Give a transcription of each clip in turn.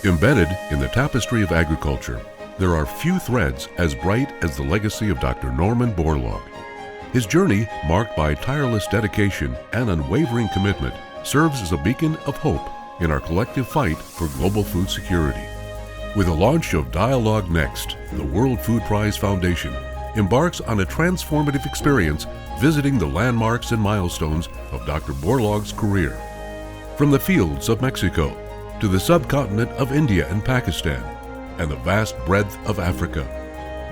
Embedded in the tapestry of agriculture, there are few threads as bright as the legacy of Dr. Norman Borlaug. His journey, marked by tireless dedication and unwavering commitment, serves as a beacon of hope in our collective fight for global food security. With the launch of DialogueNEXT, the World Food Prize Foundation embarks on a transformative experience visiting the landmarks and milestones of Dr. Borlaug's career. From the fields of Mexico to the subcontinent of India and Pakistan and the vast breadth of Africa,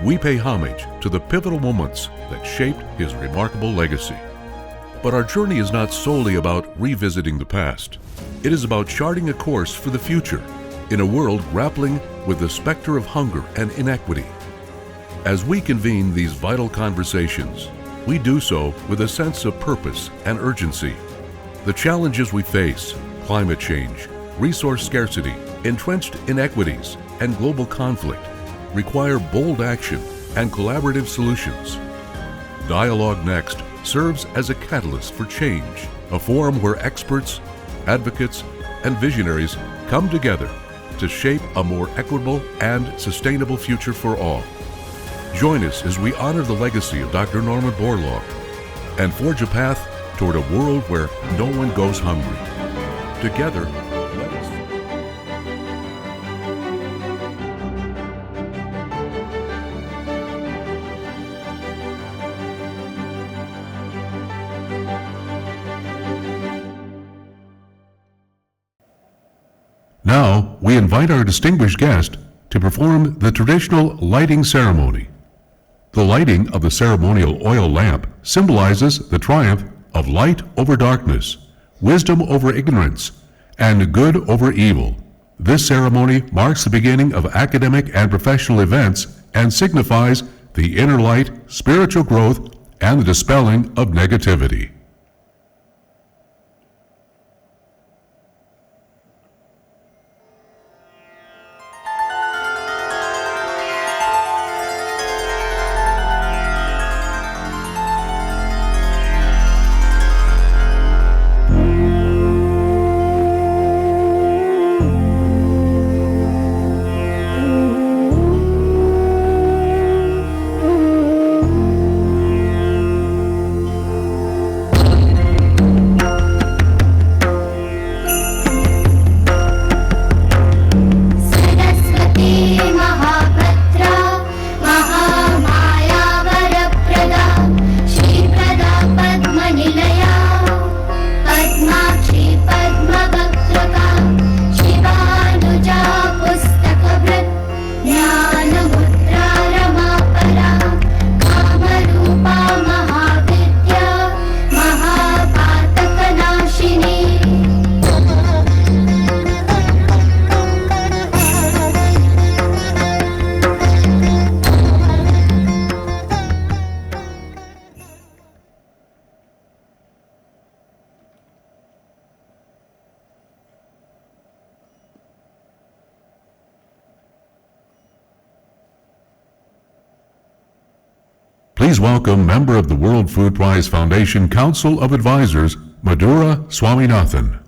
we pay homage to the pivotal moments that shaped his remarkable legacy. But our journey is not solely about revisiting the past. It is about charting a course for the future in a world grappling with the specter of hunger and inequity. As we convene these vital conversations, we do so with a sense of purpose and urgency. The challenges we face, climate change, resource scarcity, entrenched inequities, and global conflict, require bold action and collaborative solutions. DialogueNEXT serves as a catalyst for change, a forum where experts, advocates, and visionaries come together to shape a more equitable and sustainable future for all. Join us as we honor the legacy of Dr. Norman Borlaug and forge a path toward a world where no one goes hungry. Together, let us... Now, we invite our distinguished guest to perform the traditional lighting ceremony. The lighting of the ceremonial oil lamp symbolizes the triumph of light over darkness, wisdom over ignorance, and good over evil. This ceremony marks the beginning of academic and professional events and signifies the inner light, spiritual growth, and the dispelling of negativity. Please welcome member of the World Food Prize Foundation Council of Advisors, Madhura Swaminathan.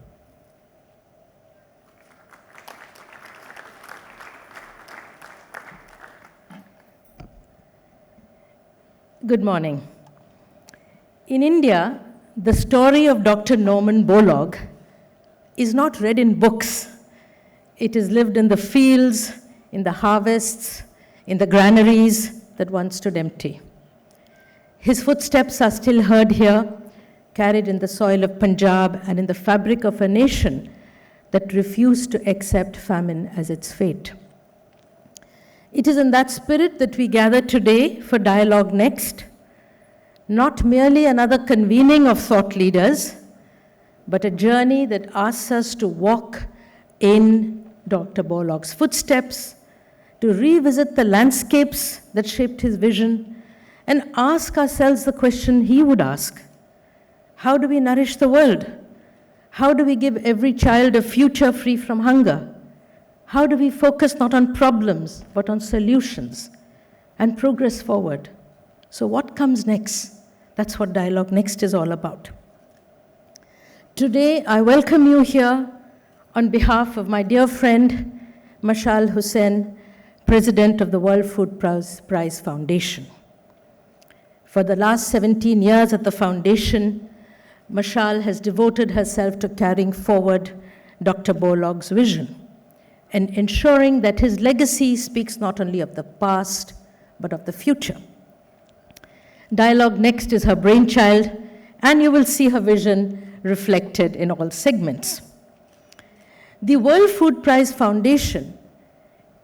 Good morning. In India, the story of Dr. Norman Borlaug is not read in books. It is lived in the fields, in the harvests, in the granaries that once stood empty. His footsteps are still heard here, carried in the soil of Punjab and in the fabric of a nation that refused to accept famine as its fate. It is in that spirit that we gather today for DialogueNEXT, not merely another convening of thought leaders, but a journey that asks us to walk in Dr. Borlaug's footsteps, to revisit the landscapes that shaped his vision, and ask ourselves the question he would ask: how do we nourish the world? How do we give every child a future free from hunger? How do we focus not on problems, but on solutions and progress forward? So what comes next? That's what DialogueNEXT is all about. Today, I welcome you here on behalf of my dear friend, Mashal Hussain, President of the World Food Prize Foundation. For the last 17 years at the foundation, Mashal has devoted herself to carrying forward Dr. Borlaug's vision and ensuring that his legacy speaks not only of the past, but of the future. DialogueNEXT is her brainchild, and you will see her vision reflected in all segments. The World Food Prize Foundation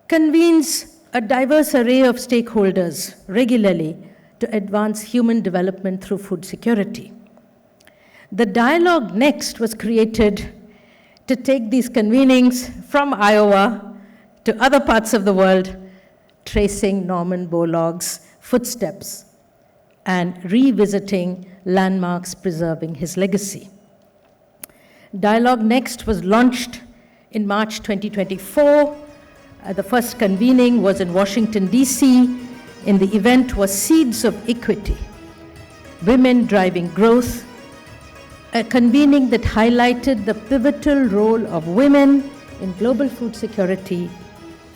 convenes a diverse array of stakeholders regularly to advance human development through food security. The DialogueNEXT was created to take these convenings from Iowa to other parts of the world, tracing Norman Borlaug's footsteps and revisiting landmarks preserving his legacy. DialogueNEXT was launched in March 2024. The first convening was in Washington, D.C., and the event was Seeds of Equity, Women Driving Growth, a convening that highlighted the pivotal role of women in global food security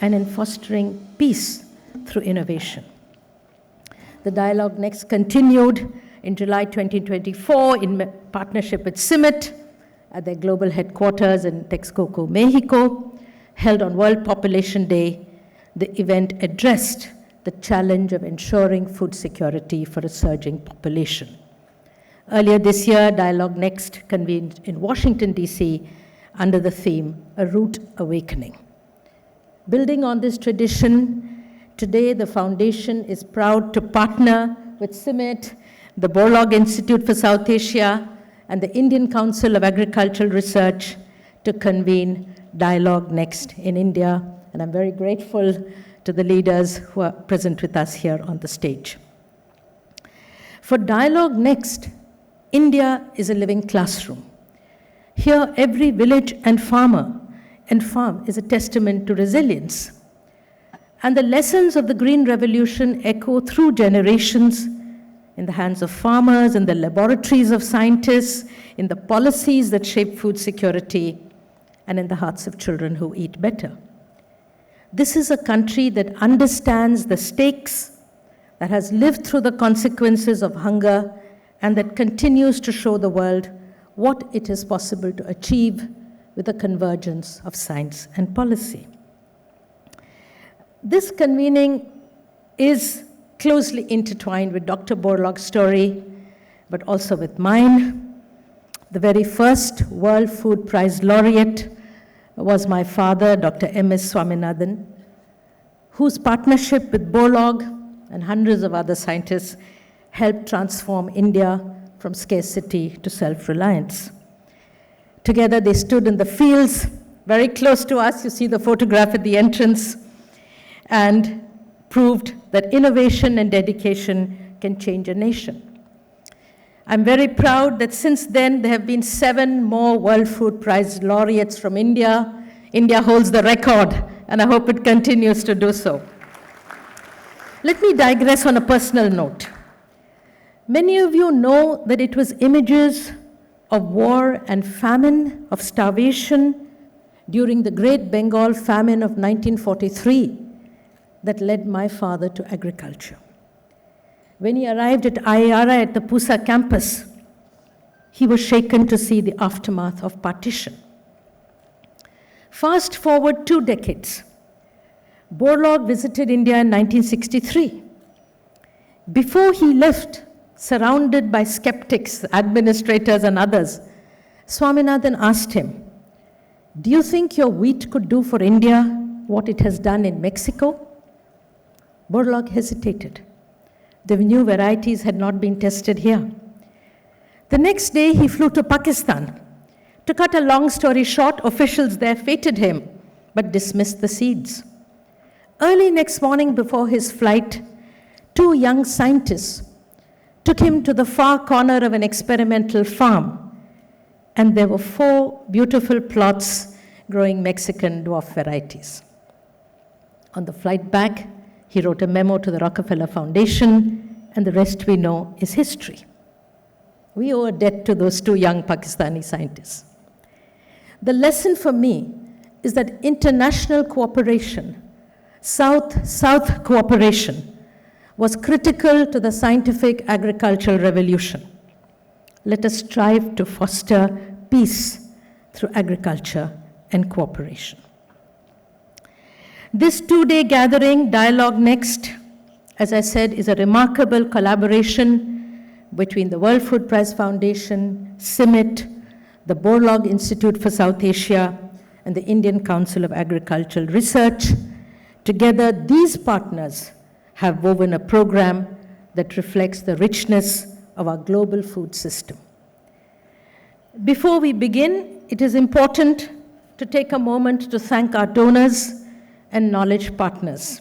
and in fostering peace through innovation. The DialogueNEXT continued in July 2024 in partnership with CIMMYT at their global headquarters in Texcoco, Mexico. Held on World Population Day, the event addressed the challenge of ensuring food security for a surging population. Earlier this year, DialogueNEXT convened in Washington, D.C. under the theme, A Root Awakening. Building on this tradition, today the foundation is proud to partner with CIMMYT, the Borlaug Institute for South Asia, and the Indian Council of Agricultural Research to convene DialogueNEXT in India. And I'm very grateful to the leaders who are present with us here on the stage. For DialogueNEXT, India is a living classroom. Here, every village and farm is a testament to resilience. And the lessons of the Green Revolution echo through generations in the hands of farmers, in the laboratories of scientists, in the policies that shape food security, and in the hearts of children who eat better. This is a country that understands the stakes, that has lived through the consequences of hunger, and that continues to show the world what it is possible to achieve with the convergence of science and policy. This convening is closely intertwined with Dr. Borlaug's story, but also with mine. The very first World Food Prize laureate was my father, Dr. M.S. Swaminathan, whose partnership with Borlaug and hundreds of other scientists helped transform India from scarcity to self-reliance. Together they stood in the fields, very close to us. You see the photograph at the entrance, and proved that innovation and dedication can change a nation. I'm very proud that since then there have been 7 more World Food Prize laureates from India. India holds the record, and I hope it continues to do so. Let me digress on a personal note. Many of you know that it was images of war and famine, of starvation during the Great Bengal Famine of 1943 that led my father to agriculture. When he arrived at IARA at the Pusa campus, he was shaken to see the aftermath of partition. Fast forward 2 decades. Borlaug visited India in 1963. Before he left, surrounded by skeptics, administrators, and others, Swaminathan asked him, "Do you think your wheat could do for India what it has done in Mexico?" Borlaug hesitated. The new varieties had not been tested here. The next day, he flew to Pakistan. To cut a long story short, officials there feted him, but dismissed the seeds. Early next morning before his flight, 2 young scientists took him to the far corner of an experimental farm, and there were 4 beautiful plots growing Mexican dwarf varieties. On the flight back, he wrote a memo to the Rockefeller Foundation, and the rest we know is history. We owe a debt to those two young Pakistani scientists. The lesson for me is that international cooperation, South-South cooperation, was critical to the scientific agricultural revolution. Let us strive to foster peace through agriculture and cooperation. This two-day gathering, Dialogue Next, as I said, is a remarkable collaboration between the World Food Prize Foundation, CIMMYT, the Borlaug Institute for South Asia, and the Indian Council of Agricultural Research. Together, these partners have woven a program that reflects the richness of our global food system. Before we begin, it is important to take a moment to thank our donors and knowledge partners.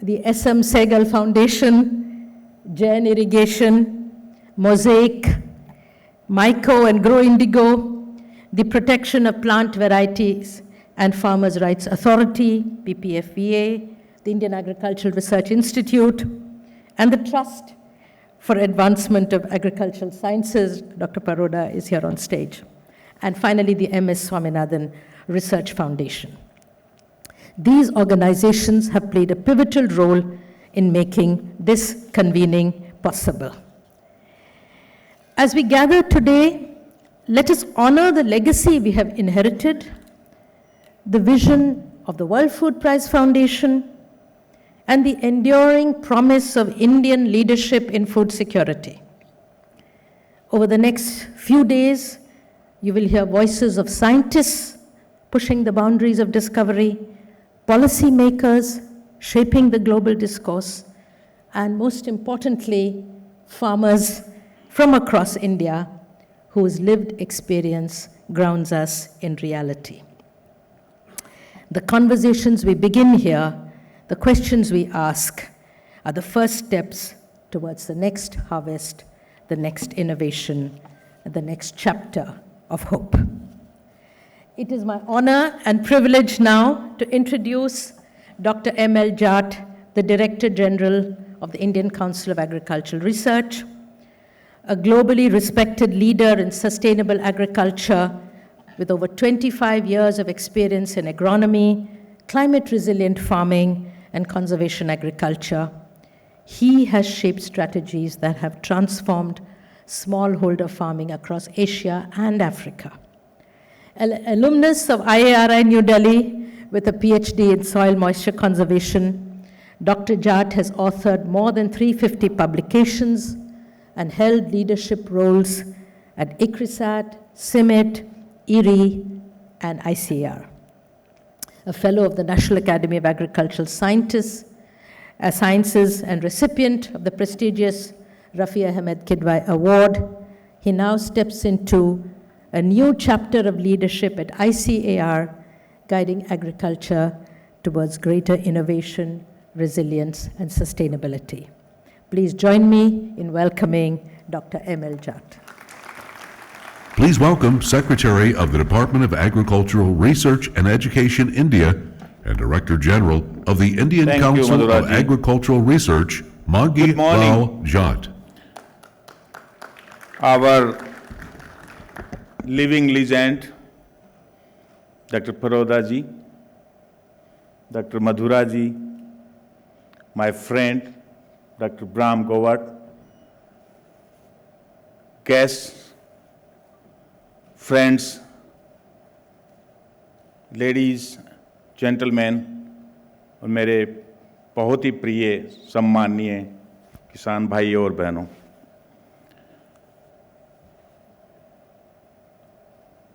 The SM Sehgal Foundation, Jain Irrigation, Mosaic, Myco and Grow Indigo, the Protection of Plant Varieties and Farmers' Rights Authority, PPFVA, the Indian Agricultural Research Institute, and the Trust for Advancement of Agricultural Sciences. Dr. Paroda is here on stage. And finally, the MS Swaminathan Research Foundation. These organizations have played a pivotal role in making this convening possible. As we gather today, let us honor the legacy we have inherited, the vision of the World Food Prize Foundation, and the enduring promise of Indian leadership in food security. Over the next few days, you will hear voices of scientists pushing the boundaries of discovery, policymakers shaping the global discourse, and most importantly, farmers from across India whose lived experience grounds us in reality. The conversations we begin here, the questions we ask, are the first steps towards the next harvest, the next innovation, and the next chapter of hope. It is my honor and privilege now to introduce Dr. M.L. Jat, the Director General of the Indian Council of Agricultural Research, a globally respected leader in sustainable agriculture with over 25 years of experience in agronomy, climate-resilient farming, and conservation agriculture. He has shaped strategies that have transformed smallholder farming across Asia and Africa. Alumnus of IARI New Delhi with a PhD in soil moisture conservation, Dr. Jat has authored more than 350 publications and held leadership roles at ICRISAT, CIMMYT, IRRI, and ICAR. A fellow of the National Academy of Agricultural Sciences and recipient of the prestigious Rafi Ahmed Kidwai Award, he now steps into a new chapter of leadership at ICAR, guiding agriculture towards greater innovation, resilience, and sustainability. Please join me in welcoming Dr. M.L. Jat. Please welcome Secretary of the Department of Agricultural Research and Education, India, and Director General of the Indian Council of Agricultural Research, Maghi Rao Jat. Our living legend, Dr. Paroda ji, Dr. Madhura ji, my friend, Dr. Brahm Gowat, guests, friends, ladies, gentlemen, और मेरे बहुत ही प्रिय सम्माननीय किसान भाई और बहनों,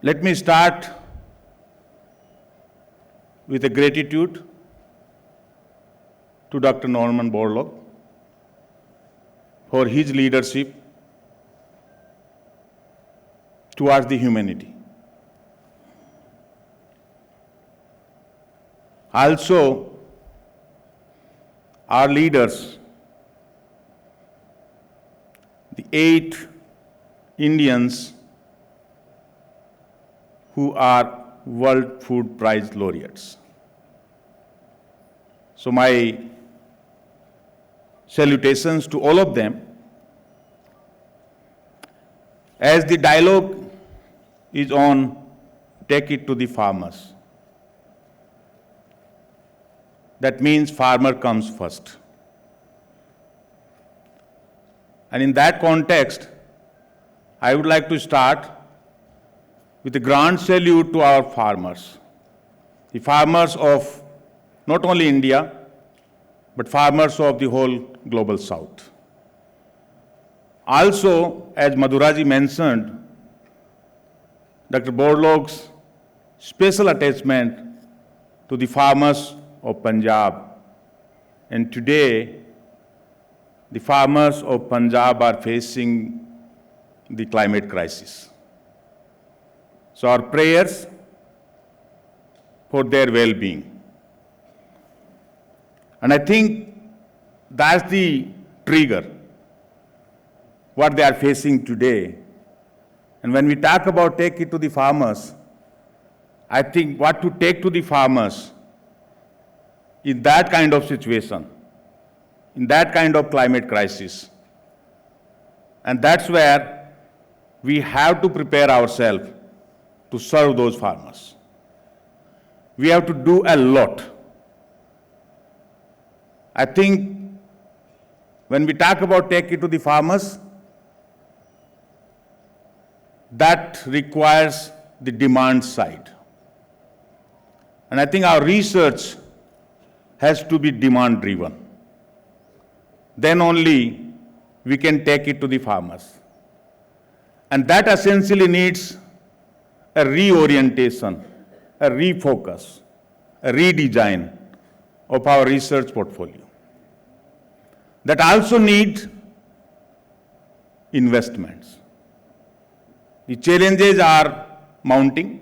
let me start with a gratitude to Dr. Norman Borlaug for his leadership towards the humanity. Also, our leaders, the 8 Indians who are World Food Prize laureates. So my salutations to all of them. As the dialogue is on, take it to the farmers. That means farmer comes first. And in that context, I would like to start with a grand salute to our farmers. The farmers of not only India, but farmers of the whole global south. Also, as Madhuraji mentioned, Dr. Borlaug's special attachment to the farmers of Punjab. And today, the farmers of Punjab are facing the climate crisis. So our prayers for their well-being. And I think that's the trigger, what they are facing today. And when we talk about take it to the farmers, I think what to take to the farmers in that kind of situation, in that kind of climate crisis. And that's where we have to prepare ourselves to serve those farmers. We have to do a lot. I think when we talk about take it to the farmers, that requires the demand side. And I think our research has to be demand driven. Then only we can take it to the farmers. And that essentially needs a reorientation, a refocus, a redesign of our research portfolio. That also needs investments. The challenges are mounting.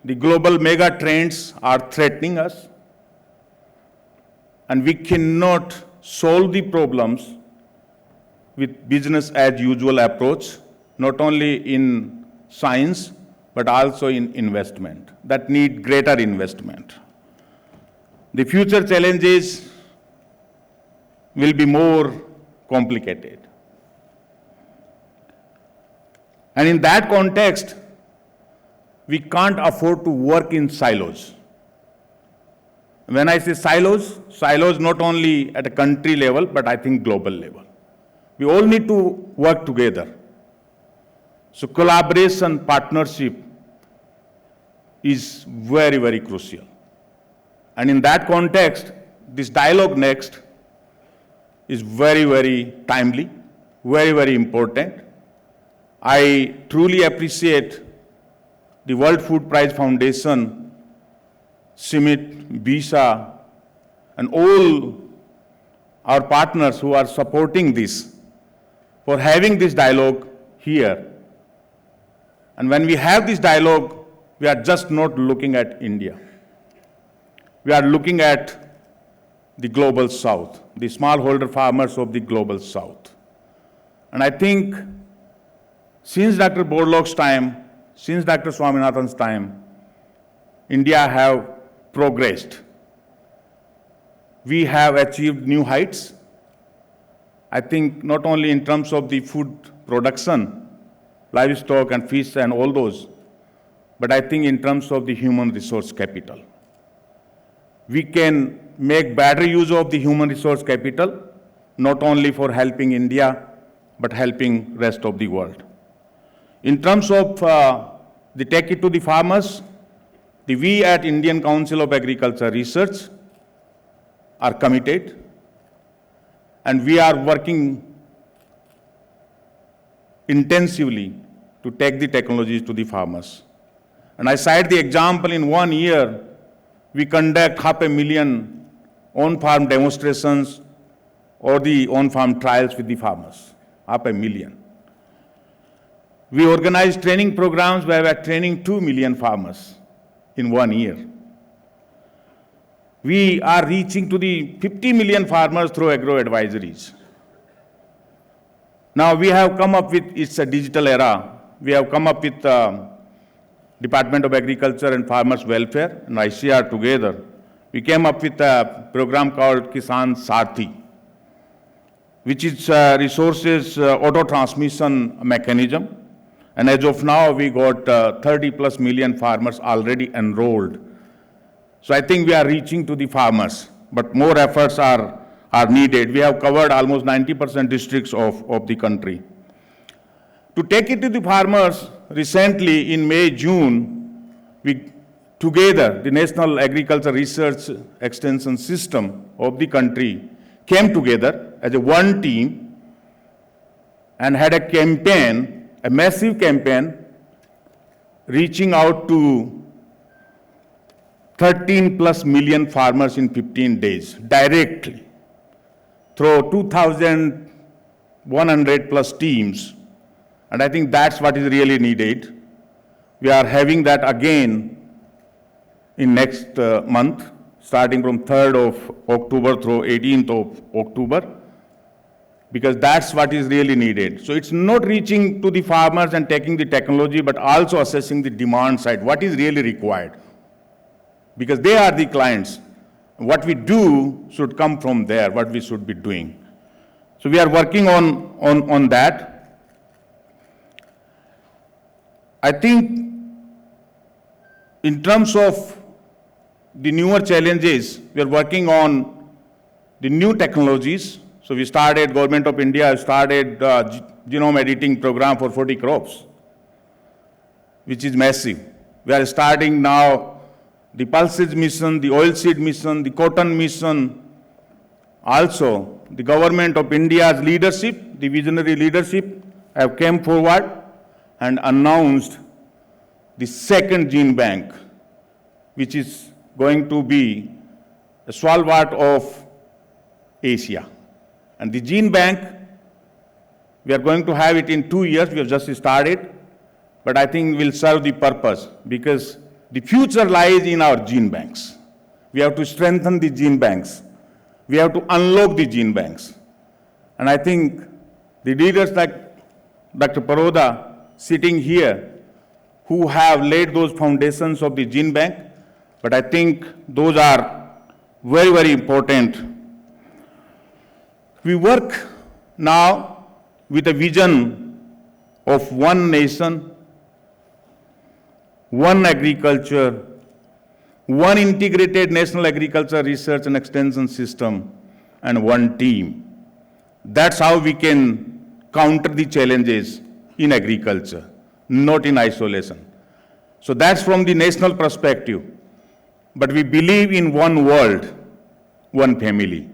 The global mega trends are threatening us. And we cannot solve the problems with business as usual approach, not only in science, but also in investment, that need greater investment. The future challenges will be more complicated. And in that context, we can't afford to work in silos. When I say silos, silos not only at a country level, but I think global level. We all need to work together. So collaboration, partnership is very, very crucial. And in that context, this DialogueNEXT is very, very timely, very, very important. I truly appreciate the World Food Prize Foundation, CIMIT, BISA, and all our partners who are supporting this for having this dialogue here. And when we have this dialogue, we are just not looking at India. We are looking at the global south, the smallholder farmers of the global south. And I think since Dr. Borlaug's time, since Dr. Swaminathan's time, India have progressed. We have achieved new heights. I think not only in terms of the food production, livestock and fish and all those, but I think in terms of the human resource capital. We can make better use of the human resource capital, not only for helping India, but helping rest of the world. In terms of the take it to the farmers, we at Indian Council of Agriculture Research are committed, and we are working intensively to take the technologies to the farmers. And I cite the example, in 1 year, we conduct 500,000 on-farm demonstrations or the on-farm trials with the farmers, 500,000. We organize training programs where we are training 2 million farmers in 1 year. We are reaching to the 50 million farmers through agro-advisories. Now we have come up with, it's a digital era, we have come up with Department of Agriculture and Farmers Welfare and ICR together. We came up with a program called Kisan Sarthi. which is resources auto transmission mechanism. And as of now, we got 30 plus million farmers already enrolled. So I think we are reaching to the farmers, but more efforts are needed. We have covered almost 90% districts of the country. To take it to the farmers, recently in May, June, we together, the National Agriculture Research Extension System of the country came together as a one team and had a campaign, a massive campaign, reaching out to 13 plus million farmers in 15 days, directly, through 2,100 plus teams. And I think that's what is really needed. We are having that again in next month, starting from 3rd of October through 18th of October, because that's what is really needed. So it's not reaching to the farmers and taking the technology, but also assessing the demand side, what is really required. Because they are the clients. What we do should come from there, what we should be doing. So we are working on that. I think in terms of the newer challenges, we are working on the new technologies. So we started, Government of India started genome editing program for 40 crops, which is massive. We are starting now the pulses mission, the oilseed mission, the cotton mission. Also, the Government of India's leadership, the visionary leadership, have come forward and announced the second gene bank, which is going to be a stalwart of Asia. And the gene bank, we are going to have it in 2 years. We have just started, but I think will serve the purpose because the future lies in our gene banks. We have to strengthen the gene banks. We have to unlock the gene banks. And I think the leaders like Dr. Paroda sitting here who have laid those foundations of the gene bank, but I think those are very, very important. We work now with a vision of one nation, one agriculture, one integrated national agriculture research and extension system, and one team. That's how we can counter the challenges in agriculture, not in isolation. So that's from the national perspective. But we believe in one world, one family.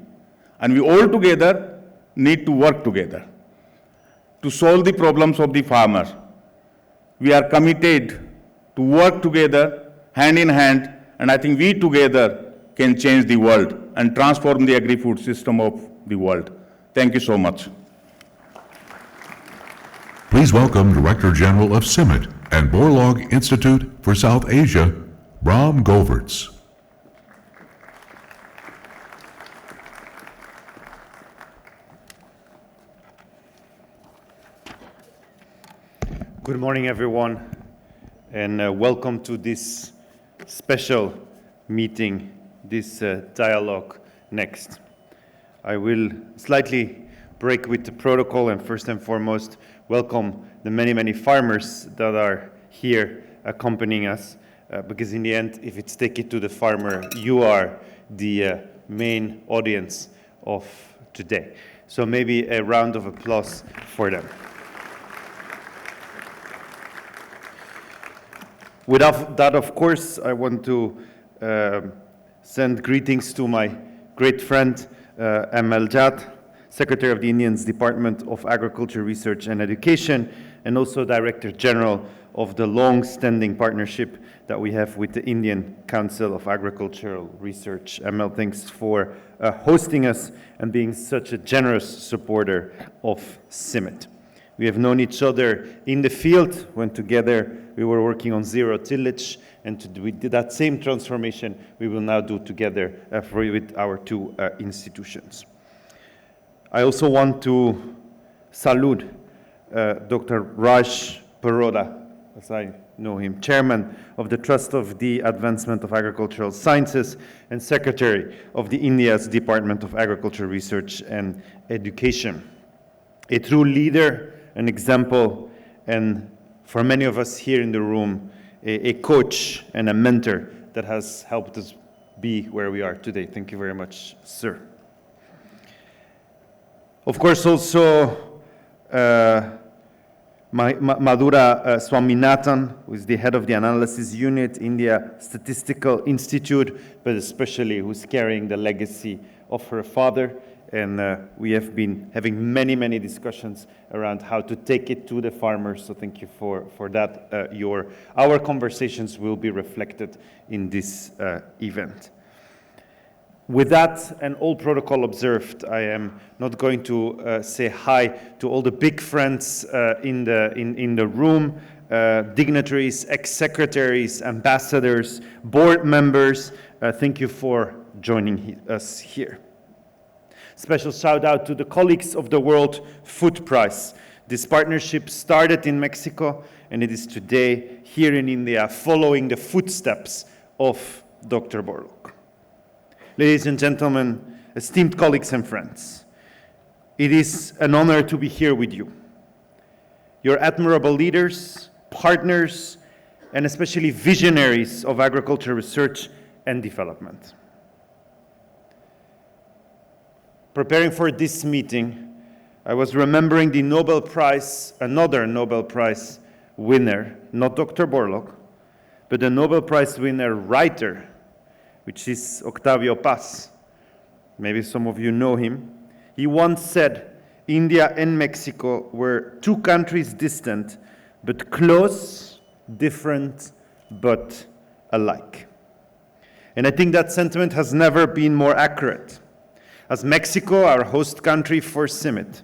And we all together need to work together to solve the problems of the farmer. We are committed to work together, hand in hand, and I think we together can change the world and transform the agri-food system of the world. Thank you so much. Please welcome Director General of CIMMYT and Borlaug Institute for South Asia, Bram Govertz. Good morning, everyone, and welcome to this special meeting, this Dialogue Next. I will slightly break with the protocol and first and foremost welcome the many, many farmers that are here accompanying us, because in the end, if it's take it to the farmer, you are the main audience of today. So maybe a round of applause for them. Without that, of course, I want to send greetings to my great friend, ML Jat, Secretary of the Indian's Department of Agriculture, Research and Education, and also Director General of the long-standing partnership that we have with the Indian Council of Agricultural Research. ML, thanks for hosting us and being such a generous supporter of CIMMYT. We have known each other in the field when together we were working on zero tillage, and we did that same transformation we will now do together with our two institutions. I also want to salute Dr. Raj Paroda, as I know him, chairman of the Trust of the Advancement of Agricultural Sciences and secretary of the India's Department of Agriculture Research and Education. A true leader, an example, and for many of us here in the room, a coach and a mentor that has helped us be where we are today. Thank you very much, sir. Of course, also Madhura Swaminathan, who is the head of the analysis unit, India Statistical Institute, but especially who's carrying the legacy of her father. And we have been having many, many discussions around how to take it to the farmers. So thank you for that. Our conversations will be reflected in this event. With that and all protocol observed, I am not going to say hi to all the big friends in the room, dignitaries, ex-secretaries, ambassadors, board members. Thank you for joining us here. Special shout out to the colleagues of the World Food Prize. This partnership started in Mexico, and it is today here in India, following the footsteps of Dr. Borlaug. Ladies and gentlemen, esteemed colleagues and friends, it is an honor to be here with you. You're admirable leaders, partners, and especially visionaries of agriculture research and development. Preparing for this meeting, I was remembering the Nobel Prize, another Nobel Prize winner, not Dr. Borlaug, but the Nobel Prize winner writer, which is Octavio Paz. Maybe some of you know him. He once said, India and Mexico were two countries distant, but close, different, but alike. And I think that sentiment has never been more accurate. As Mexico, our host country for CIMMYT,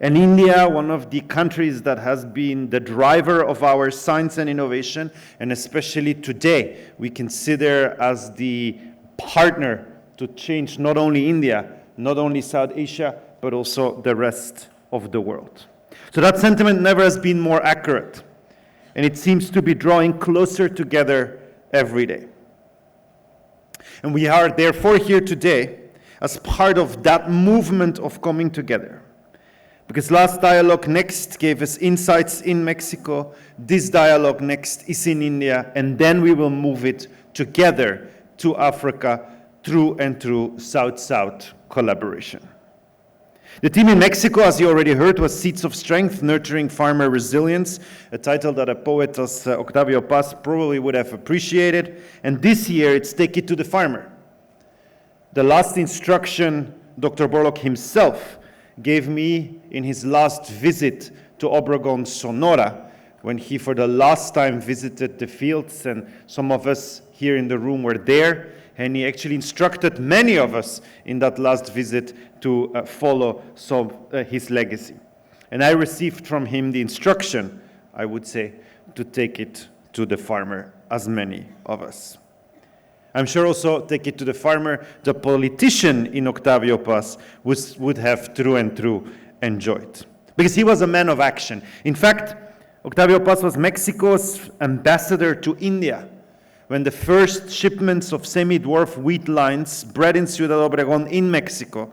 and India, one of the countries that has been the driver of our science and innovation, and especially today, we consider as the partner to change not only India, not only South Asia, but also the rest of the world. So that sentiment never has been more accurate, and it seems to be drawing closer together every day. And we are therefore here today as part of that movement of coming together. Because last Dialogue Next gave us insights in Mexico, this Dialogue Next is in India, and then we will move it together to Africa through and through South-South collaboration. The team in Mexico, as you already heard, was Seeds of Strength, Nurturing Farmer Resilience, a title that a poet as Octavio Paz probably would have appreciated. And this year, it's Take It to the Farmer. The last instruction Dr. Borlaug himself gave me in his last visit to Obregón, Sonora, when he for the last time visited the fields, and some of us here in the room were there, and he actually instructed many of us in that last visit to follow his legacy. And I received from him the instruction, I would say, to take it to the farmer, as many of us. I'm sure also Take It to the Farmer, the politician in Octavio Paz would have through and through enjoyed. Because he was a man of action. In fact, Octavio Paz was Mexico's ambassador to India when the first shipments of semi-dwarf wheat lines bred in Ciudad Obregón in Mexico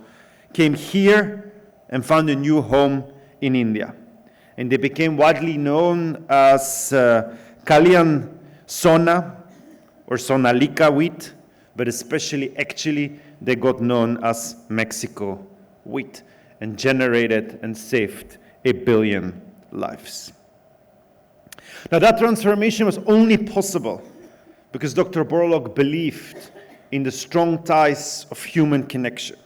came here and found a new home in India. And they became widely known as Kalyan Sona, or Sonalica wheat, but especially actually they got known as Mexico wheat and generated and saved 1 billion lives. Now that transformation was only possible because Dr. Borlaug believed in the strong ties of human connection.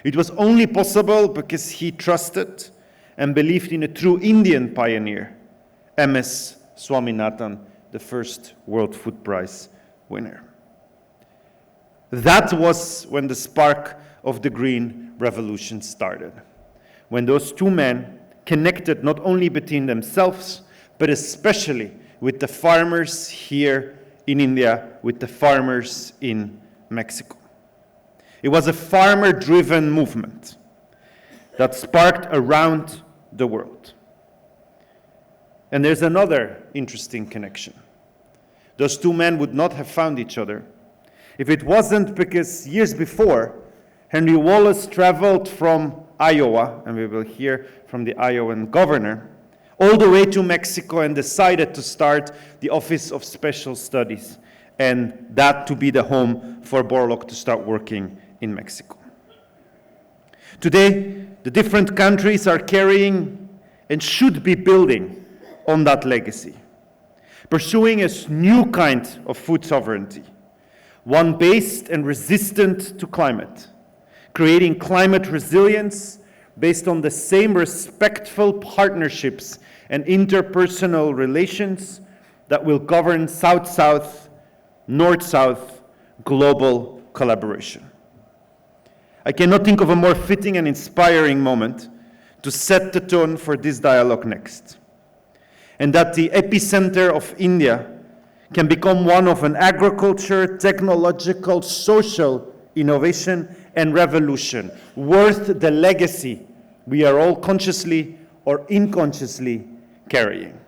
It was only possible because he trusted and believed in a true Indian pioneer, M.S. Swaminathan, the first World Food Prize winner. That was when the spark of the Green Revolution started, when those two men connected not only between themselves, but especially with the farmers here in India, with the farmers in Mexico. It was a farmer-driven movement that sparked around the world. And there's another interesting connection. Those two men would not have found each other if it wasn't because years before, Henry Wallace traveled from Iowa, and we will hear from the Iowan governor, all the way to Mexico and decided to start the Office of Special Studies, and that to be the home for Borlaug to start working in Mexico. Today, the different countries are carrying and should be building on that legacy, pursuing a new kind of food sovereignty, one based and resistant to climate, creating climate resilience based on the same respectful partnerships and interpersonal relations that will govern South-South, North-South global collaboration. I cannot think of a more fitting and inspiring moment to set the tone for this Dialogue Next, and that the epicenter of India can become one of an agriculture, technological, social innovation and revolution worth the legacy we are all consciously or unconsciously carrying.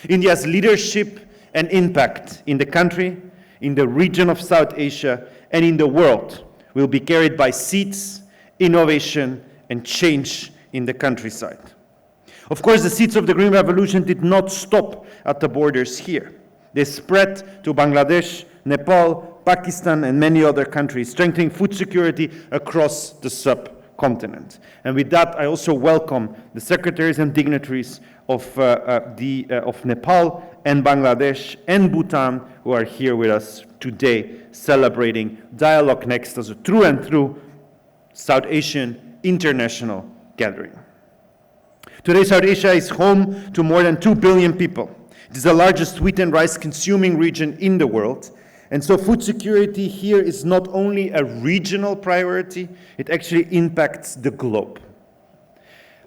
India's leadership and impact in the country, in the region of South Asia, and in the world will be carried by seeds, innovation, and change in the countryside. Of course, the seeds of the Green Revolution did not stop at the borders here. They spread to Bangladesh, Nepal, Pakistan, and many other countries, strengthening food security across the subcontinent. And with that, I also welcome the secretaries and dignitaries of Nepal and Bangladesh and Bhutan who are here with us today, celebrating Dialogue Next as a through and through South Asian international gathering. Today, South Asia is home to more than 2 billion people. It is the largest wheat and rice consuming region in the world. And so food security here is not only a regional priority, it actually impacts the globe.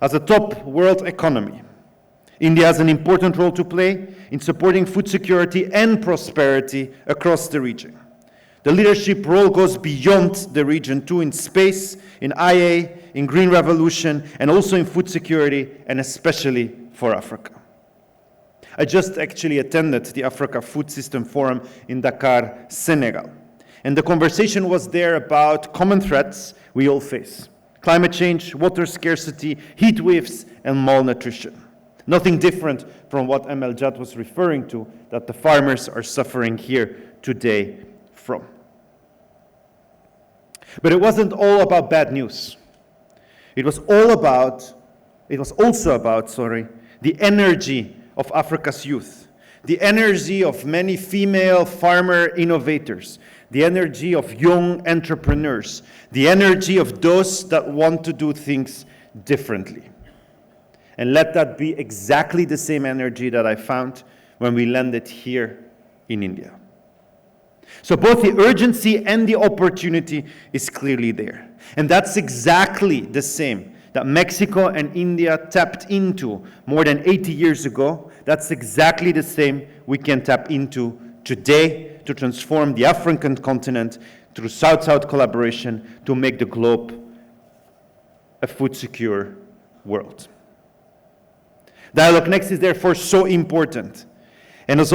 As a top world economy, India has an important role to play in supporting food security and prosperity across the region. The leadership role goes beyond the region too, in space, in IA, in Green Revolution, and also in food security, and especially for Africa. I just actually attended the Africa Food System Forum in Dakar, Senegal. And the conversation was there about common threats we all face: climate change, water scarcity, heat waves, and malnutrition. Nothing different from what ML Jad was referring to, that the farmers are suffering here today from. But it wasn't all about bad news. It was also about, the energy of Africa's youth, the energy of many female farmer innovators, the energy of young entrepreneurs, the energy of those that want to do things differently. And let that be exactly the same energy that I found when we landed here in India. So both the urgency and the opportunity is clearly there. And that's exactly the same that Mexico and India tapped into more than 80 years ago. That's exactly the same we can tap into today to transform the African continent through South-South collaboration to make the globe a food-secure world. Dialogue Next is therefore so important. And as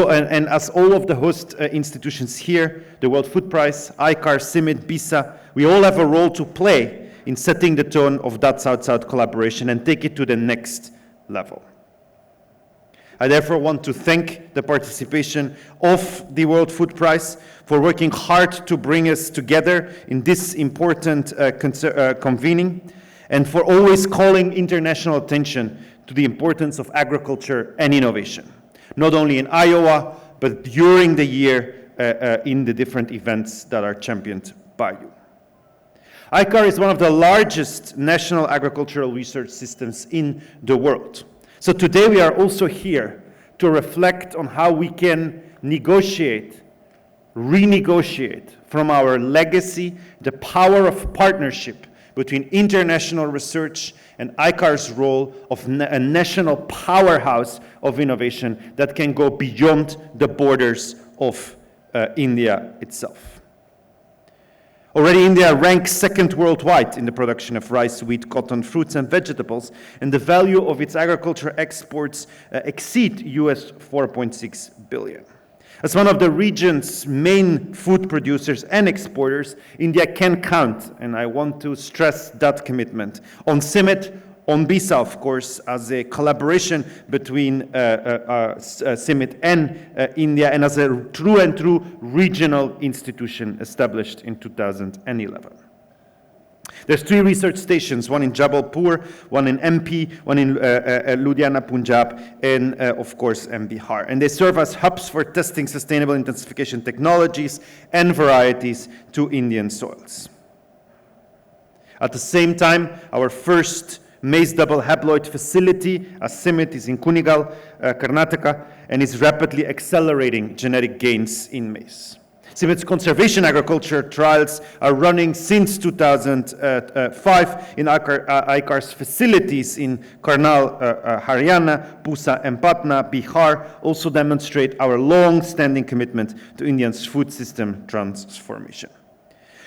all of the host institutions here, the World Food Prize, ICAR, CIMIT, BISA, we all have a role to play in setting the tone of that South-South collaboration and take it to the next level. I therefore want to thank the participation of the World Food Prize for working hard to bring us together in this important convening, and for always calling international attention to the importance of agriculture and innovation, not only in Iowa, but during the year in the different events that are championed by you. ICAR is one of the largest national agricultural research systems in the world. So today we are also here to reflect on how we can negotiate, renegotiate from our legacy the power of partnership between international research and ICAR's role of a national powerhouse of innovation that can go beyond the borders of India itself. Already India ranks second worldwide in the production of rice, wheat, cotton, fruits and vegetables, and the value of its agriculture exports exceed US 4.6 billion. As one of the region's main food producers and exporters, India can count, and I want to stress that commitment, on CIMMYT, on BISA, of course, as a collaboration between CIMMYT and India, and as a true regional institution established in 2011. There's 3 research stations, one in Jabalpur, one in MP, one in Ludhiana, Punjab, and of course Bihar. And they serve as hubs for testing sustainable intensification technologies and varieties to Indian soils. At the same time, our first maize double haploid facility, as CIMMYT, is in Kunigal, Karnataka, and is rapidly accelerating genetic gains in maize. CIMMYT's conservation agriculture trials are running since 2005 in ICAR's facilities in Karnal, Haryana, Pusa and Patna, Bihar, also demonstrate our long-standing commitment to India's food system transformation.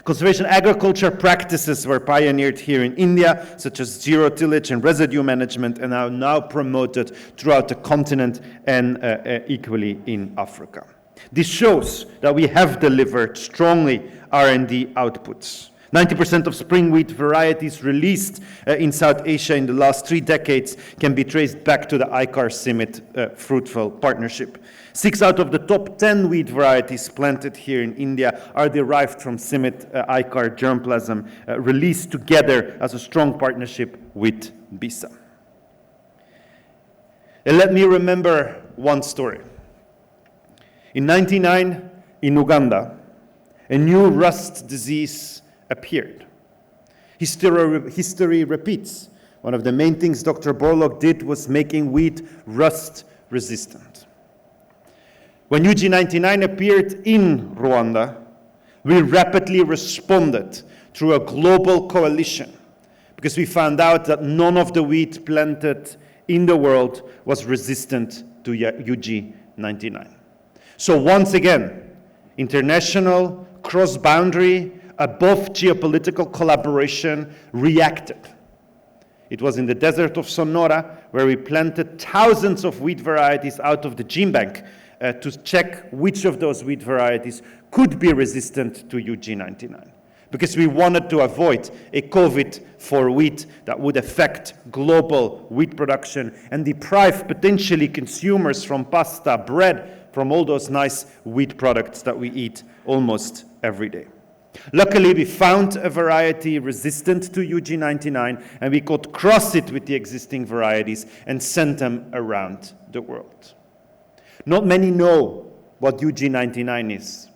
Conservation agriculture practices were pioneered here in India, such as zero tillage and residue management, and are now promoted throughout the continent and equally in Africa. This shows that we have delivered strongly R&D outputs. 90% of spring wheat varieties released in South Asia in the last 3 decades can be traced back to the ICAR-CIMMYT fruitful partnership. 6 out of the top 10 wheat varieties planted here in India are derived from CIMMYT ICAR germplasm, released together as a strong partnership with BISA. And let me remember one story. In 1999, in Uganda, a new rust disease appeared. History repeats. One of the main things Dr. Borlaug did was making wheat rust resistant. When UG99 appeared in Rwanda, we rapidly responded through a global coalition because we found out that none of the wheat planted in the world was resistant to UG99. So once again, international, cross-boundary, above geopolitical collaboration reacted. It was in the desert of Sonora where we planted thousands of wheat varieties out of the gene bank to check which of those wheat varieties could be resistant to UG99. Because we wanted to avoid a COVID for wheat that would affect global wheat production and deprive potentially consumers from pasta, bread, from all those nice wheat products that we eat almost every day. Luckily, we found a variety resistant to UG99, and we could cross it with the existing varieties and send them around the world. Not many know what UG99 is.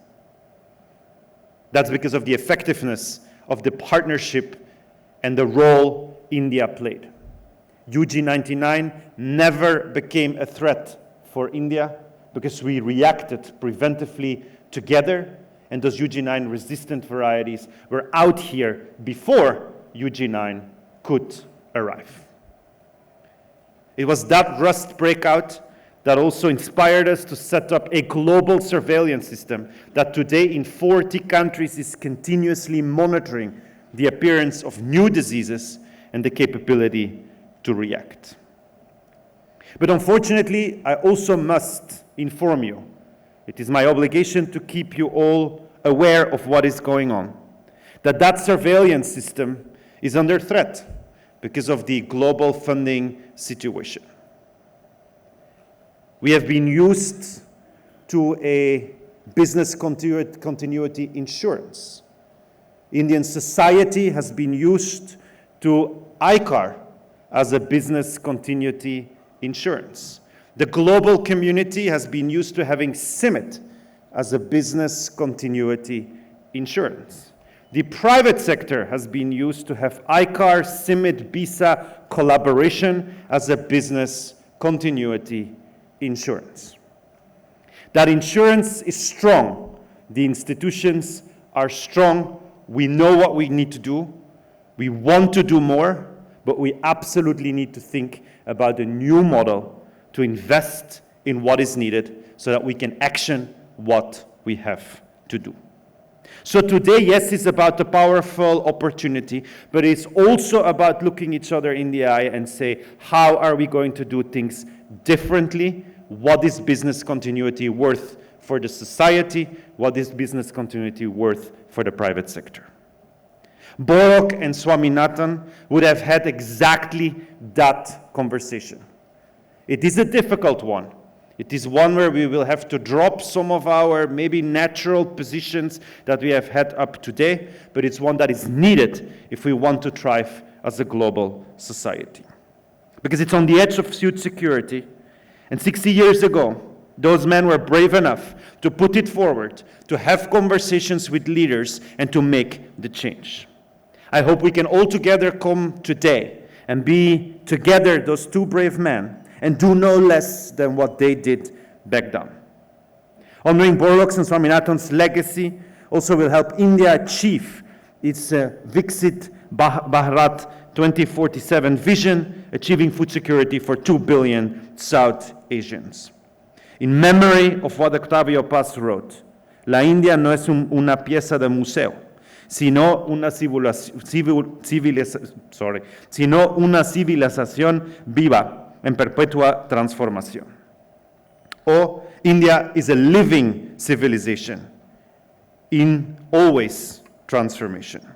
That's because of the effectiveness of the partnership and the role India played. UG99 never became a threat for India because we reacted preventively together, and those UG9 resistant varieties were out here before UG9 could arrive. It was that rust breakout that also inspired us to set up a global surveillance system that today in 40 countries is continuously monitoring the appearance of new diseases and the capability to react. But unfortunately, I also must inform you, it is my obligation to keep you all aware of what is going on, that surveillance system is under threat because of the global funding situation. We have been used to a business continuity insurance. Indian society has been used to ICAR as a business continuity insurance. The global community has been used to having CIMMYT as a business continuity insurance. The private sector has been used to have ICAR, CIMMYT, BISA collaboration as a business continuity insurance. That insurance is strong. The institutions are strong. We know what we need to do. We want to do more, but we absolutely need to think about a new model to invest in what is needed so that we can action what we have to do. So today, yes, it's about a powerful opportunity, but it's also about looking each other in the eye and say, how are we going to do things differently? What is business continuity worth for the society? What is business continuity worth for the private sector? Borok and Swaminathan would have had exactly that conversation. It is a difficult one. It is one where we will have to drop some of our maybe natural positions that we have had up today, but it's one that is needed if we want to thrive as a global society. Because it's on the edge of food security, and 60 years ago, those men were brave enough to put it forward, to have conversations with leaders, and to make the change. I hope we can all together come today and be together those two brave men and do no less than what they did back then. Honoring Borok's and Swaminathan's legacy also will help India achieve its Viksit Bharat 2047 vision, achieving food security for 2 billion South Asians. In memory of what Octavio Paz wrote, La India no es una pieza de museo, sino una civilización viva en perpetua transformación. Or India is a living civilization in always transformation.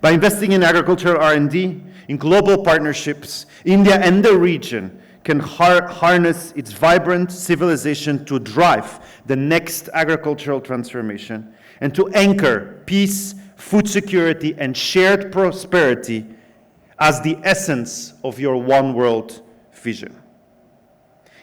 By investing in agricultural R&D, in global partnerships, India and the region can harness its vibrant civilization to drive the next agricultural transformation and to anchor peace, food security, and shared prosperity as the essence of your one world vision.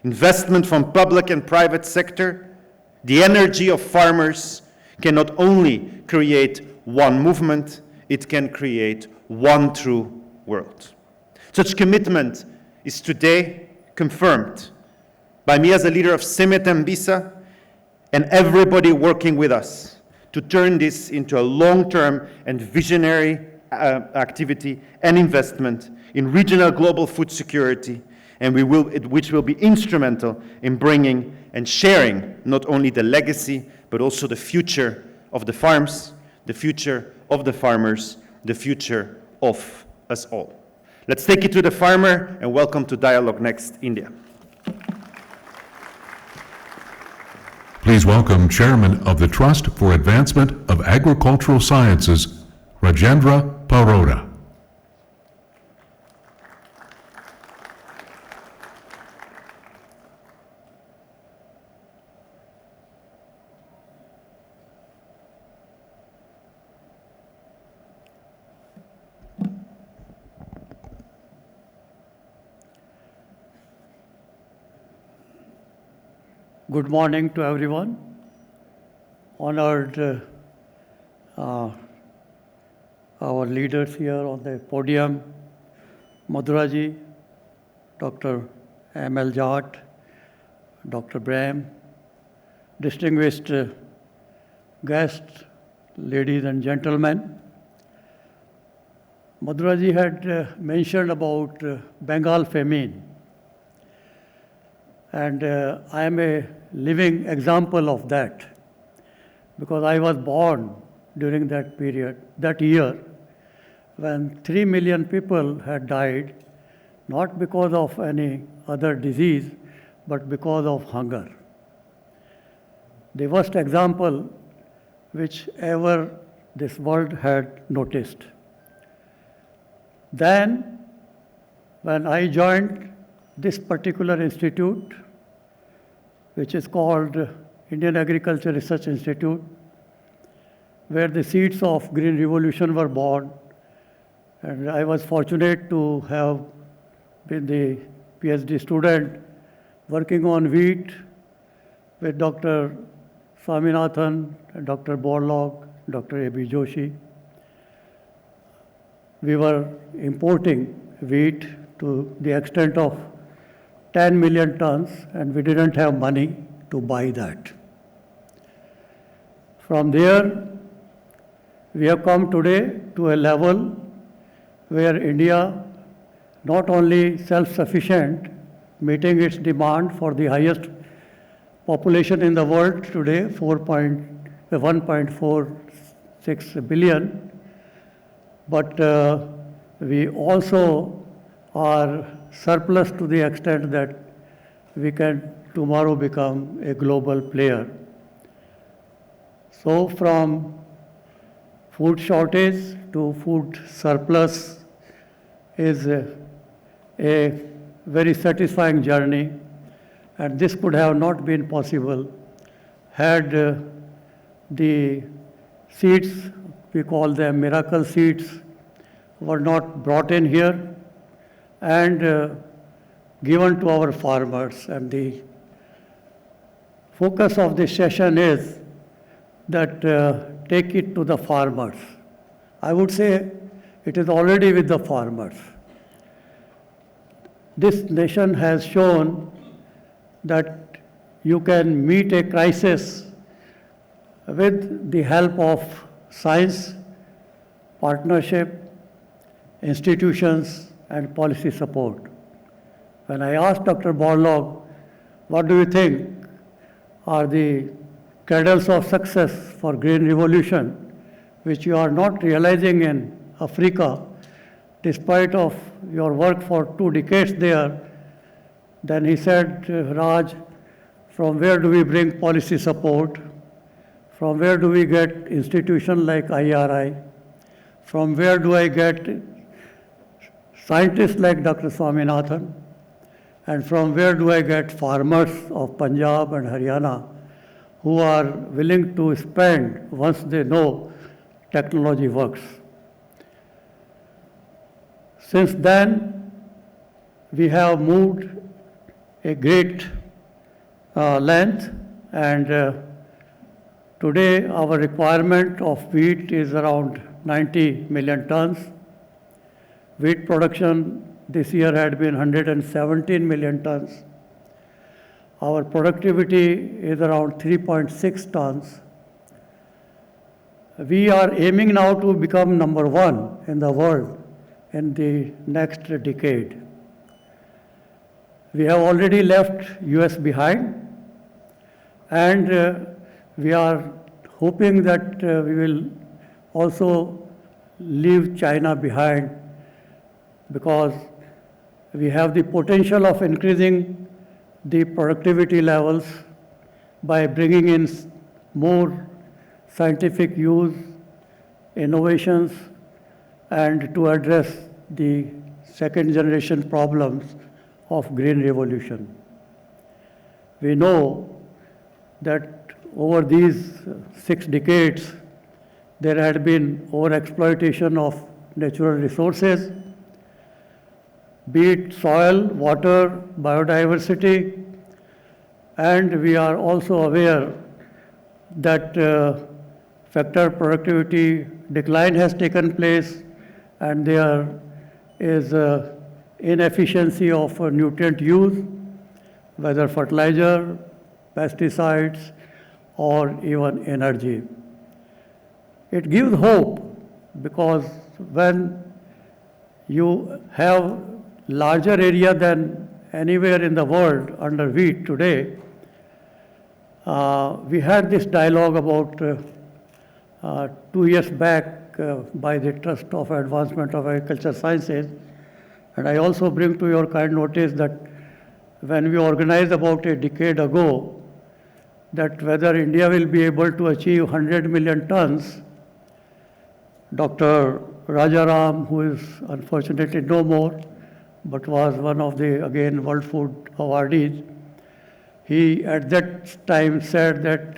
Investment from public and private sector, the energy of farmers can not only create one movement, it can create one true world. Such commitment is today confirmed by me as a leader of CIMIT and BISA and everybody working with us to turn this into a long-term and visionary activity and investment in regional global food security, and which will be instrumental in bringing and sharing not only the legacy, but also the future of the farms, the future of the farmers, the future of us all. Let's take it to the farmer, and welcome to Dialogue Next India. Please welcome Chairman of the Trust for Advancement of Agricultural Sciences, Rajendra Paroda. Good morning to everyone. Honored our leaders here on the podium, Madhuraji, Dr. M.L. Jat, Dr. Braham, distinguished guests, ladies and gentlemen. Madhuraji had mentioned about Bengal famine. And I am a living example of that, because I was born during that period, that year, when 3 million people had died, not because of any other disease, but because of hunger. The worst example which ever this world had noticed. Then, when I joined this particular institute, which is called Indian Agriculture Research Institute, where the seeds of Green Revolution were born. And I was fortunate to have been the PhD student working on wheat with Dr. Swaminathan, Dr. Borlaug, Dr. A.B. Joshi. We were importing wheat to the extent of 10 million tons, and we didn't have money to buy that. From there, we have come today to a level where India not only self-sufficient, meeting its demand for the highest population in the world today, 1.46 billion, but we also are surplus to the extent that we can tomorrow become a global player. So from food shortage to food surplus is a very satisfying journey, and this could have not been possible had the seeds, we call them miracle seeds, were not brought in here and given to our farmers. And the focus of this session is that take it to the farmers. I would say it is already with the farmers. This nation has shown that you can meet a crisis with the help of science, partnership, institutions, and policy support. When I asked Dr. Borlaug, what do you think are the cradles of success for green revolution, which you are not realizing in Africa, despite of your work for 2 decades there, then he said, Raj, from where do we bring policy support? From where do we get institutions like IRI? From where do I get scientists like Dr. Swaminathan? And from where do I get farmers of Punjab and Haryana who are willing to spend once they know technology works? Since then, we have moved a great length, and today our requirement of wheat is around 90 million tons. Wheat production this year had been 117 million tons. Our productivity is around 3.6 tons. We are aiming now to become number 1 in the world in the next decade. We have already left US behind, and we are hoping that we will also leave China behind, because we have the potential of increasing the productivity levels by bringing in more scientific use, innovations, and to address the second generation problems of green revolution. We know that over these 6 decades, there had been overexploitation of natural resources, be it soil, water, biodiversity, and we are also aware that factor productivity decline has taken place, and there is inefficiency of nutrient use, whether fertilizer, pesticides, or even energy. It gives hope, because when you have larger area than anywhere in the world under wheat today, we had this dialogue about 2 years back by the Trust of Advancement of Agriculture Sciences, and I also bring to your kind notice that when we organized about a decade ago that whether India will be able to achieve 100 million tons, Dr. Rajaram, who is unfortunately no more, but was one of the, again, World Food awardees, he at that time said that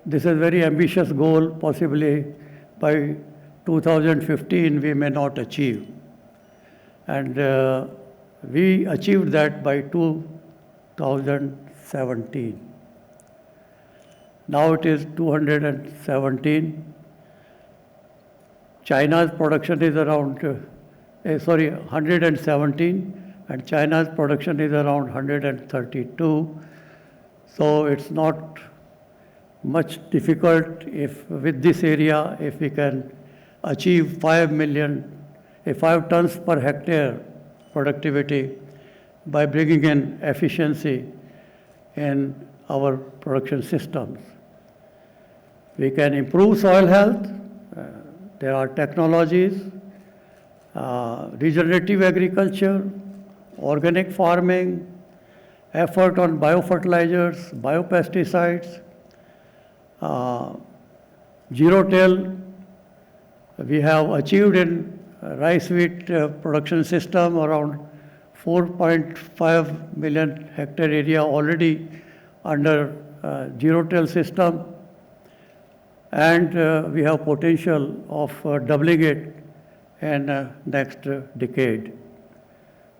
this is a very ambitious goal, possibly by 2015 we may not achieve. And we achieved that by 2017. Now it is 217. China's production is around, 117, and China's production is around 132. So it's not much difficult if with this area, if we can achieve 5 tons per hectare productivity by bringing in efficiency in our production systems. We can improve soil health. There are technologies, regenerative agriculture, organic farming, effort on biofertilizers, biopesticides, zero-till. We have achieved in rice wheat production system around 4.5 million hectare area already under zero-till system, and we have potential of doubling it in next decade.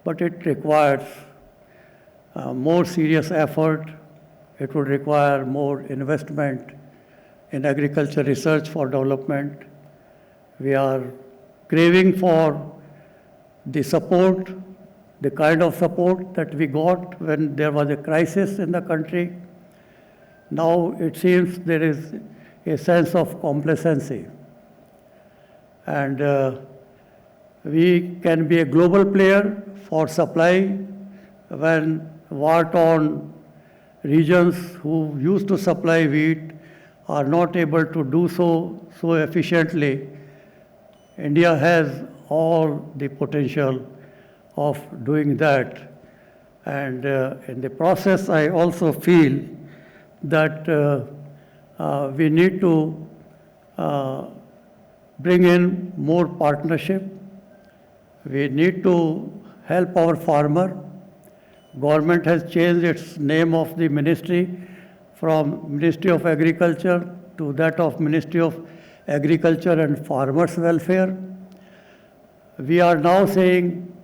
But it requires more serious effort. It would require more investment in agriculture research for development. We are craving for the support, the kind of support that we got when there was a crisis in the country. Now it seems there is a sense of complacency. And we can be a global player for supply when war-torn regions who used to supply wheat are not able to do so efficiently. India has all the potential of doing that. And in the process, I also feel that we need to bring in more partnership. We need to help our farmer. Government has changed its name of the ministry from Ministry of Agriculture to that of Ministry of Agriculture and Farmers Welfare. We are now saying,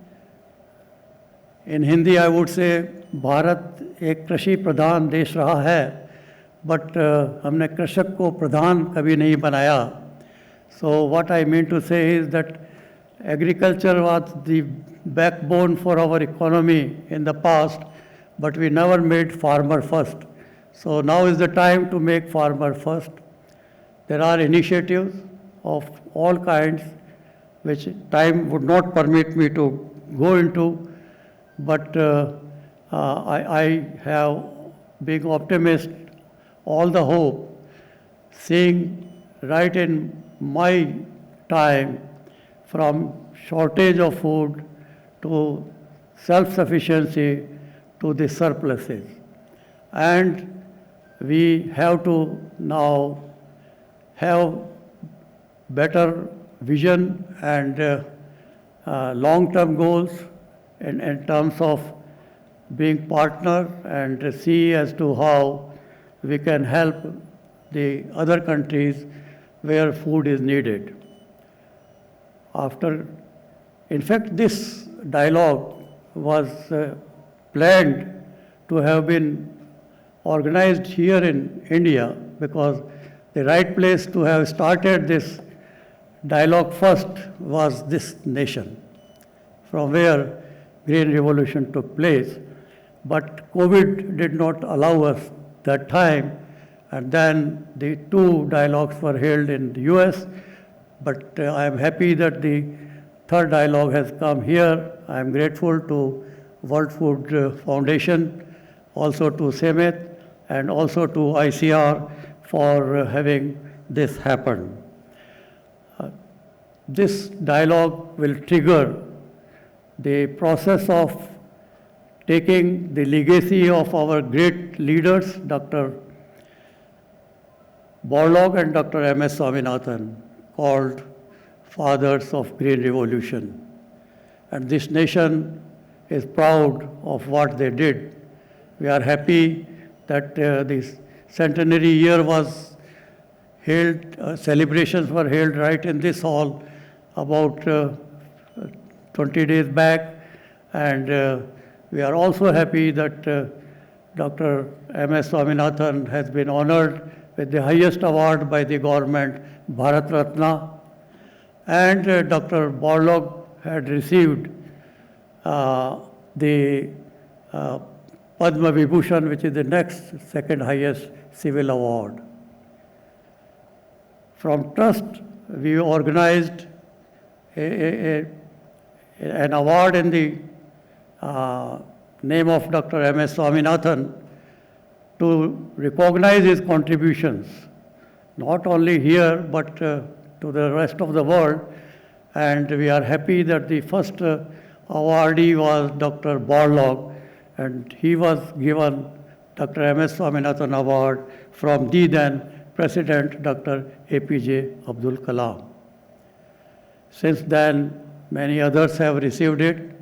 in Hindi I would say, Bharat एक कृषि प्रधान देश रहा है, but हमने कृषक को प्रधान कभी नहीं बनाया. So what I mean to say is that agriculture was the backbone for our economy in the past, but we never made farmer first. So now is the time to make farmer first. There are initiatives of all kinds, which time would not permit me to go into, but I have, being optimist, all the hope, seeing right in my time from shortage of food to self-sufficiency to the surpluses. And we have to now have better vision and long-term goals in terms of being partner and see as to how we can help the other countries where food is needed. In fact, this dialogue was planned to have been organized here in India, because the right place to have started this dialogue first was this nation, from where Green Revolution took place. But COVID did not allow us that time, and then the two dialogues were held in the US. But I am happy that the third dialogue has come here. I am grateful to World Food Foundation, also to CEMET, and also to ICR for having this happen. This dialogue will trigger the process of taking the legacy of our great leaders, Dr. Borlaug and Dr. M.S. Swaminathan, called fathers of Green Revolution. And this nation is proud of what they did. We are happy that this centenary year was held, celebrations were held right in this hall about 20 days back. And we are also happy that Dr. M.S. Swaminathan has been honored with the highest award by the government, Bharat Ratna. And Dr. Borlaug had received the Padma Vibhushan, which is the next second highest civil award. From Trust, we organized an award in the name of Dr. M.S. Swaminathan to recognize his contributions not only here, but to the rest of the world. And we are happy that the first awardee was Dr. Borlaug, and he was given Dr. M.S. Swaminathan Award from the then President Dr. APJ Abdul Kalam. Since then, many others have received it.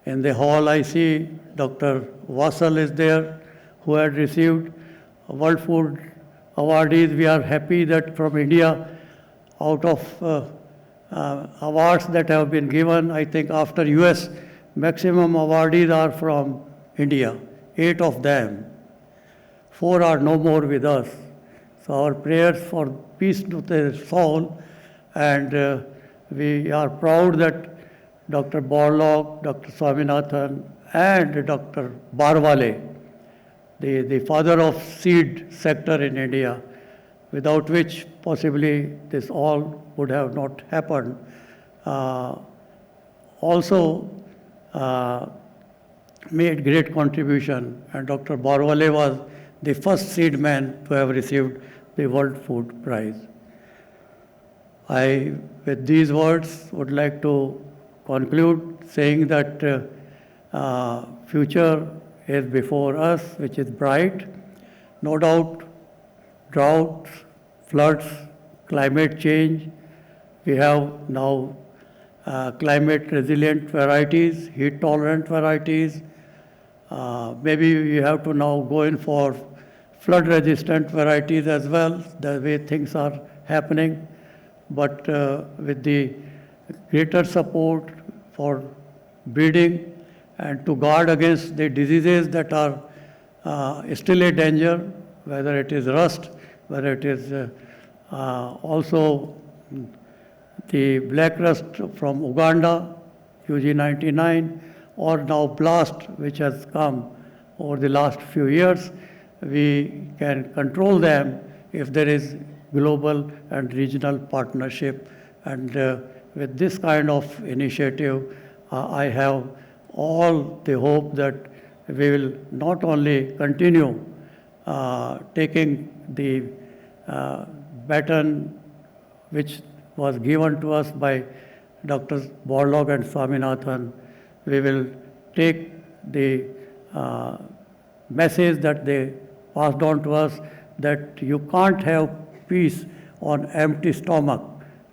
In the hall, I see Dr. Vassal is there, who had received World Food awardees. We are happy that from India, out of awards that have been given, I think after US, maximum awardees are from India, 8 of them. 4 are no more with us. So our prayers for peace to their soul, and we are proud that Dr. Borlaug, Dr. Swaminathan, and Dr. Barwale, the father of seed sector in India, without which possibly this all would have not happened, also made great contribution. And Dr. Barwale was the first seed man to have received the World Food Prize. I, with these words, would like to conclude saying that future is before us, which is bright. No doubt, droughts, floods, climate change. We have now climate resilient varieties, heat tolerant varieties. Maybe we have to now go in for flood resistant varieties as well, the way things are happening. But with the greater support for breeding and to guard against the diseases that are still a danger, whether it is rust, whether it is also the black rust from Uganda, UG99, or now blast, which has come over the last few years. We can control them if there is global and regional partnership. And with this kind of initiative, I have all the hope that we will not only continue taking the baton which was given to us by Dr. Borlaug and Swaminathan, we will take the message that they passed on to us, that you can't have peace on empty stomach.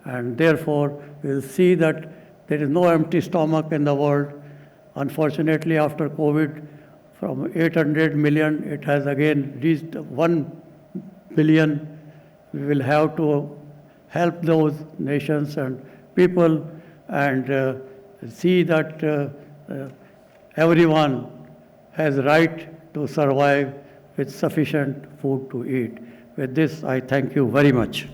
And therefore, we'll see that there is no empty stomach in the world. Unfortunately, after COVID, from 800 million, it has again reached 1 billion. We will have to help those nations and people and see that everyone has right to survive with sufficient food to eat. With this, I thank you very much.